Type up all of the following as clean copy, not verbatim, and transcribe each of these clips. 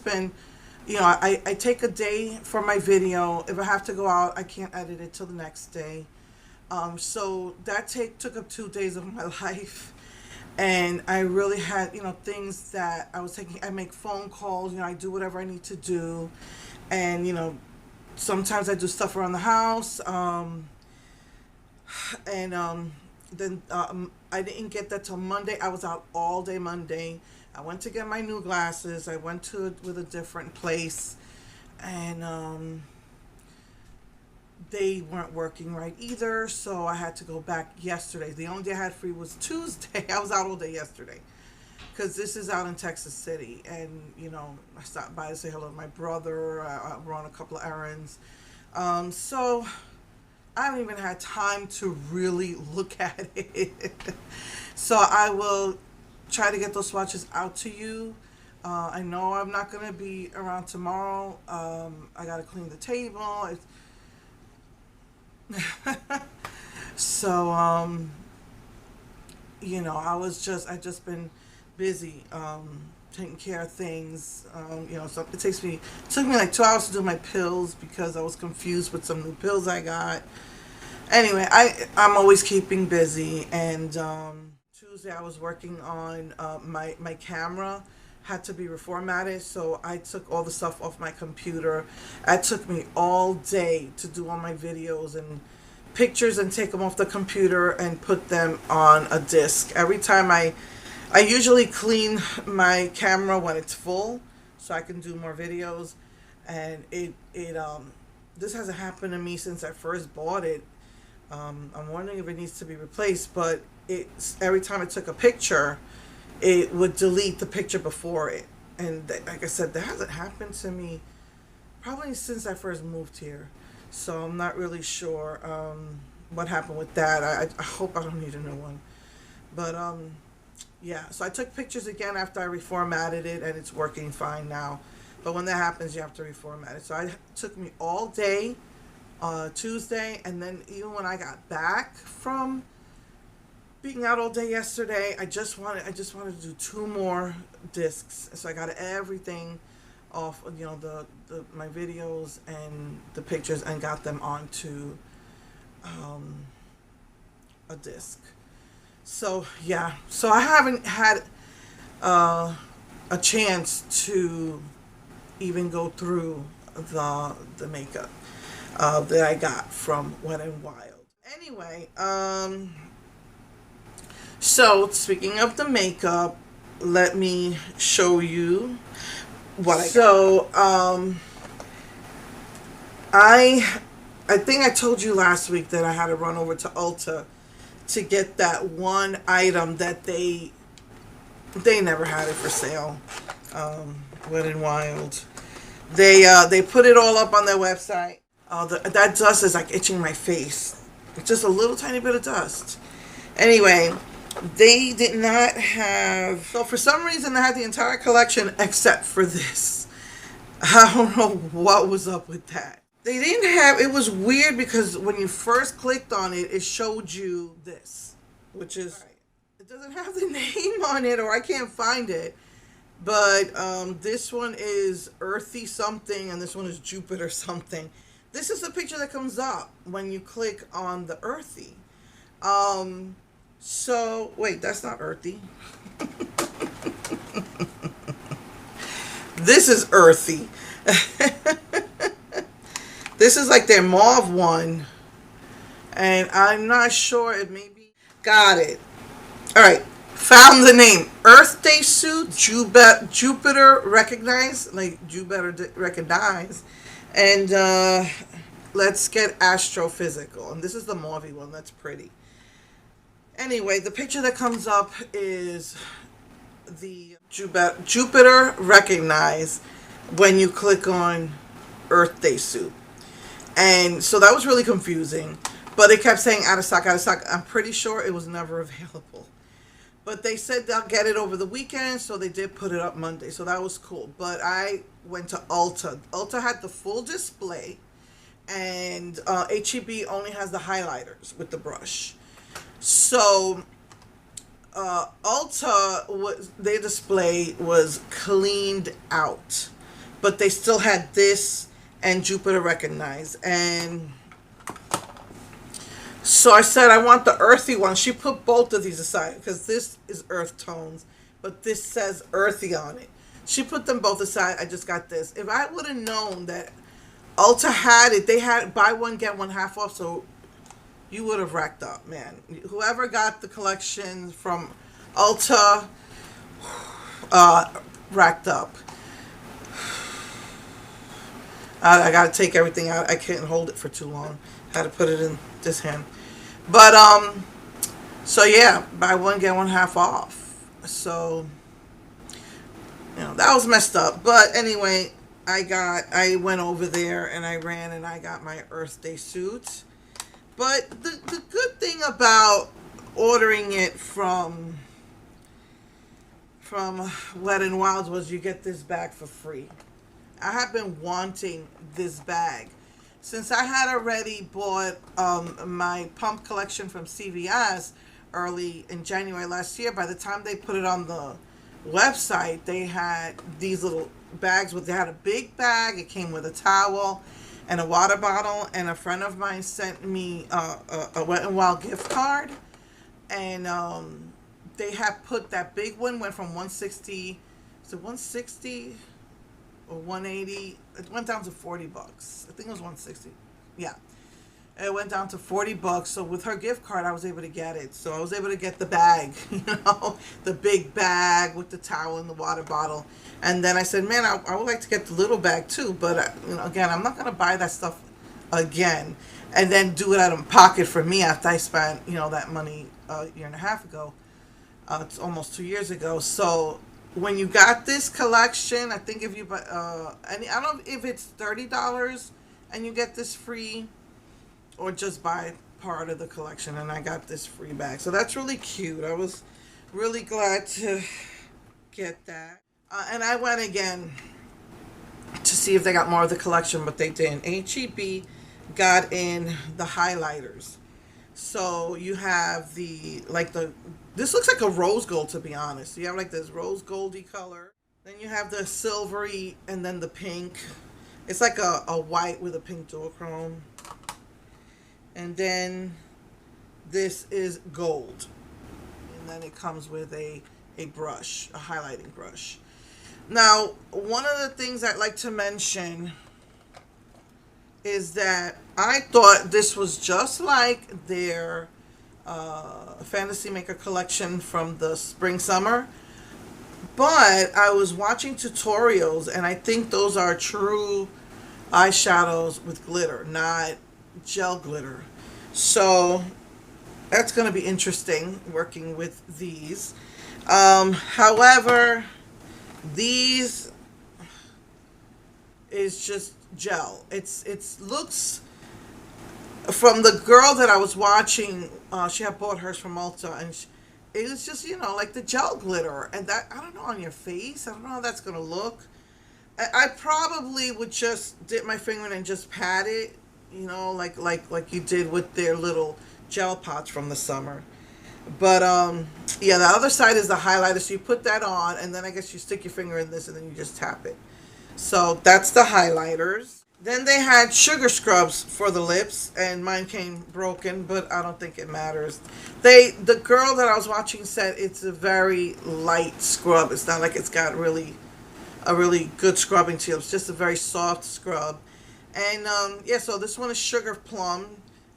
been, you know, I take a day for my video. If I have to go out, I can't edit it till the next day. So that took up 2 days of my life. And I really had, you know, things that I was taking. I make phone calls, you know, I do whatever I need to do. And, you know, sometimes I do stuff around the house. And then I didn't get that till Monday. I was out all day Monday. I went to get my new glasses. I went to with a different place. And they weren't working right either, so I had to go back yesterday. The only day I had free was Tuesday. I was out all day yesterday because this is out in Texas City, and you know, I stopped by to say hello to my brother. I run a couple of errands, so I haven't even had time to really look at it. So I will try to get those swatches out to you. I know I'm not going to be around tomorrow. I got to clean the table. So you know, I just been busy taking care of things. You know, so it took me like 2 hours to do my pills because I was confused with some new pills I got. Anyway, I'm always keeping busy. And Tuesday I was working on my camera had to be reformatted, so I took all the stuff off my computer. It took me all day to do all my videos and pictures and take them off the computer and put them on a disc. Every time I usually clean my camera when it's full so I can do more videos, and this hasn't happened to me since I first bought it. I'm wondering if it needs to be replaced, but every time I took a picture, it would delete the picture before it. And like I said, that hasn't happened to me probably since I first moved here. So I'm not really sure what happened with that. I hope I don't need a new one. But yeah, so I took pictures again after I reformatted it, and it's working fine now. But when that happens, you have to reformat it. So it took me all day Tuesday, and then even when I got back from being out all day yesterday, I just wanted to do 2 more discs. So I got everything off, you know, my videos and the pictures, and got them onto a disc. So yeah, so I haven't had a chance to even go through the makeup that I got from Wet n Wild. Anyway, so speaking of the makeup, let me show you what I got. So I think I told you last week that I had to run over to Ulta to get that one item that they never had it for sale. Wet n Wild. They put it all up on their website. That dust is like itching my face. It's just a little tiny bit of dust. Anyway, they did not have... So for some reason, they had the entire collection except for this. I don't know what was up with that. They didn't have... It was weird because when you first clicked on it, it showed you this, which is... It doesn't have the name on it, or I can't find it. But this one is Earthy something, and this one is Jupiter something. This is the picture that comes up when you click on the Earthy. So, wait, that's not Earthy. This is Earthy. This is like their mauve one. And I'm not sure, it may be... Got it. Alright, found the name. Earth Day Suit, Jupiter Recognize, like Jupiter Recognize. And let's get Astrophysical. And this is the mauve one, that's pretty. Anyway, the picture that comes up is the Jupiter Recognize when you click on Earth Day Suit. And so that was really confusing. But it kept saying out of stock, out of stock. I'm pretty sure it was never available. But they said they'll get it over the weekend, so they did put it up Monday. So that was cool. But I went to Ulta. Ulta had the full display. And H-E-B only has the highlighters with the brush. So Ulta, their display was cleaned out. but they still had this and Jupiter Recognized. And so I said, I want the earthy one. She put both of these aside because this is earth tones, but this says earthy on it. She put them both aside. I just got this. If I would have known that Ulta had it, they had buy one, get one half off, so you would have racked up, man. Whoever got the collection from Ulta, racked up. I got to take everything out. I couldn't hold it for too long. Had to put it in this hand. But, so yeah, buy one, get one half off. So, you know, that was messed up. But anyway, I went over there and I ran and I got my Earth Day suit. But the good thing about ordering it from Wet n Wild was you get this bag for free. I have been wanting this bag since I had already bought my pump collection from CVS early in January last year. By the time they put it on the website, they had these little bags they had a big bag. It came with a towel and a water bottle, and a friend of mine sent me a Wet n Wild gift card, and they had put that big one went from 160 to 160 or 180. It went down to $40. I think it was 160. Yeah. It went down to $40. So with her gift card, I was able to get it. So I was able to get the bag, you know, the big bag with the towel and the water bottle. And then I said, man, I would like to get the little bag too. But, you know, again, I'm not going to buy that stuff again and then do it out of pocket for me after I spent, you know, that money a year and a half ago. It's almost 2 years ago. So when you got this collection, I think if you buy, and I don't know if it's $30 and you get this free, or just buy part of the collection, and I got this free bag. So that's really cute. I was really glad to get that. And I went again to see if they got more of the collection, but they didn't. HEB got in the highlighters. So you have this looks like a rose gold, to be honest. You have like this rose goldy color. Then you have the silvery and then the pink. It's like a white with a pink duochrome. And then this is gold. And then it comes with a brush, a highlighting brush. Now, one of the things I'd like to mention is that I thought this was just like their Fantasy Maker collection from the spring summer. But I was watching tutorials, and I think those are true eyeshadows with glitter, not gel glitter. So that's going to be interesting working with these. However, these is just gel. It's looks, from the girl that I was watching, she had bought hers from Ulta, and it was just, you know, like the gel glitter, and that, I don't know, on your face, I don't know how that's going to look. I probably would just dip my finger in and just pat it, you know, like you did with their little gel pots from the summer. But yeah, the other side is the highlighter, so you put that on, and then I guess you stick your finger in this, and then you just tap it. So that's the highlighters. Then they had sugar scrubs for the lips, and mine came broken, but I don't think it matters. The girl that I was watching said it's a very light scrub. It's not like it's got a really good scrubbing to it. It's just a very soft scrub. And yeah, so this one is Sugar Plum.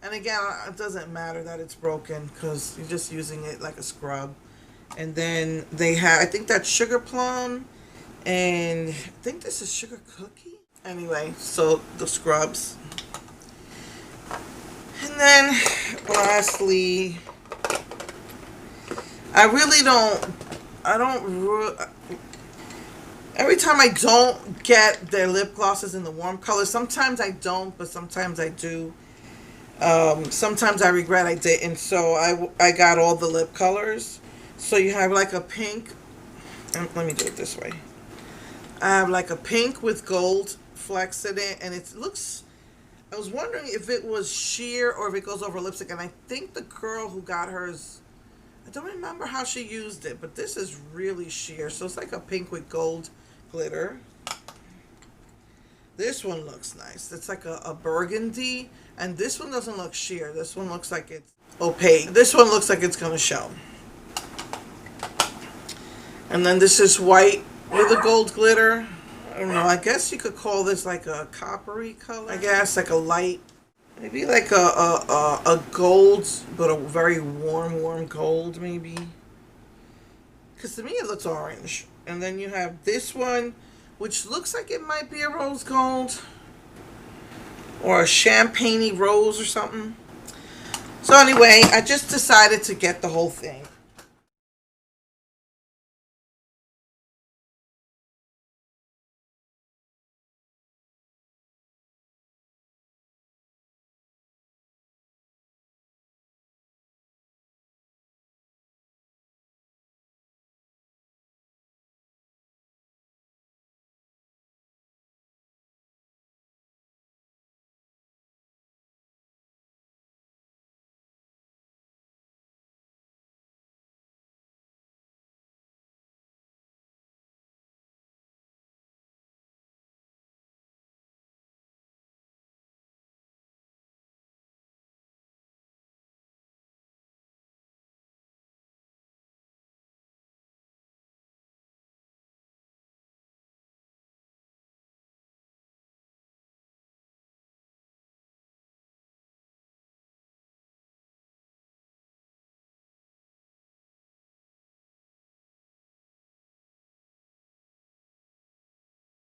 And again, it doesn't matter that it's broken because you're just using it like a scrub. And then they have, I think that's Sugar Plum, and I think this is Sugar Cookie. Anyway, so the scrubs. And then lastly, every time I don't get their lip glosses in the warm colors. Sometimes I don't, but sometimes I do. Sometimes I regret I didn't, so I got all the lip colors. So you have like a pink, let me do it this way. I have like a pink with gold flecks in it, and it looks, I was wondering if it was sheer or if it goes over lipstick, and I think the girl who got hers, I don't remember how she used it, but this is really sheer, so it's like a pink with gold glitter. This one looks nice. It's like a burgundy. And this one doesn't look sheer. This one looks like it's opaque. This one looks like it's going to show. And then this is white with a gold glitter. I don't know. I guess you could call this like a coppery color. I guess like a light. Maybe like a gold, but a very warm gold maybe. Because to me it looks orange. And then you have this one, which looks like it might be a rose gold. Or a champagne-y rose or something. So anyway, I just decided to get the whole thing.